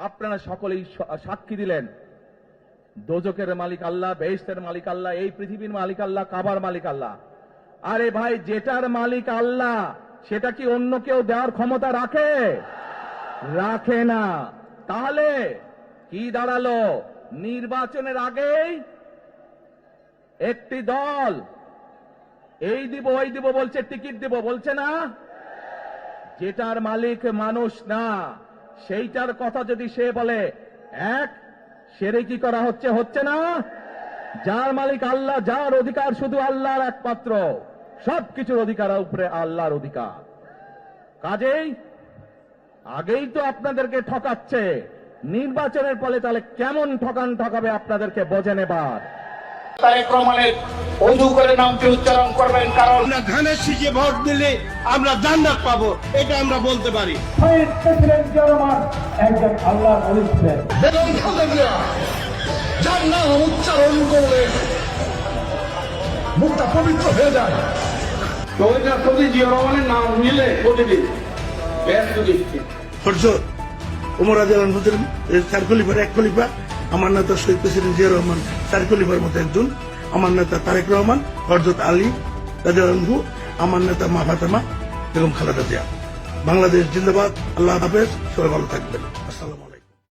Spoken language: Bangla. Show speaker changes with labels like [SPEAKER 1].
[SPEAKER 1] আপনারা সকলেই সাক্ষী দিলেন, দোজকের মালিক আল্লাহ, বেহেশতের মালিক আল্লাহ, এই পৃথিবীর মালিক আল্লাহ, কাবার মালিক আল্লাহ। আরে ভাই, যেটার মালিক আল্লাহ সেটা কি অন্য কেউ দেওয়ার ক্ষমতা রাখে? রাখে না। তাহলে কি দাঁড়ালো? নির্বাচনের আগেই একটি দল এই দিব ওই দিব বলছে, টিকিট দিব বলছে না? যেটার মালিক মানুষ না, সেইটার কথা যদি সে বলে, এক শিরকি করা হচ্ছে, হচ্ছে না? যার মালিক আল্লাহ, যার অধিকার শুধু আল্লাহর একমাত্র, সবকিছুর অধিকার উপরে আল্লাহর অধিকার। কাজেই আগেই তো আপনাদেরকে ঠকাচ্ছে, নির্বাচনের ফলে তাহলে কেমন ঠকাবে আপনাদেরকে বোঝেন এবার।
[SPEAKER 2] তারেক রহমানের অজু করে নামটি উচ্চারণ করবেন, কারণ
[SPEAKER 3] আমরা ধানের শীষে ভোট দিলে আমরা জান্নাত পাবো, এটা আমরা বলতে পারি।
[SPEAKER 4] প্রেসিডেন্ট জিয়া রহমান একজন আল্লাহর ওলি ছিলেন।
[SPEAKER 5] বেগম খালেদা যার নাম উচ্চারণ করলে মুখটা পবিত্র হয়ে যায়।
[SPEAKER 2] জিয়া রহমানের নাম নিলে প্রতিদিন ব্যস্ত দৃষ্টি
[SPEAKER 3] হযরত ওমর রাদিয়াল্লাহু আনহু চার খলিফার এক খলিফা, আমার নেতা শহীদ প্রেসিডেন্ট জিয়া রহমান চার খলিফার মতো একজন, আমার নেতা তারেক রহমান, হযরত আলী রাদিয়াল্লাহু আনহু, আমার নেতা মা ফাতেমা, বেগম খালেদা জিয়া। বাংলাদেশ জিন্দাবাদ। আল্লাহ হাফেজ, সবাই ভালো থাকবেন।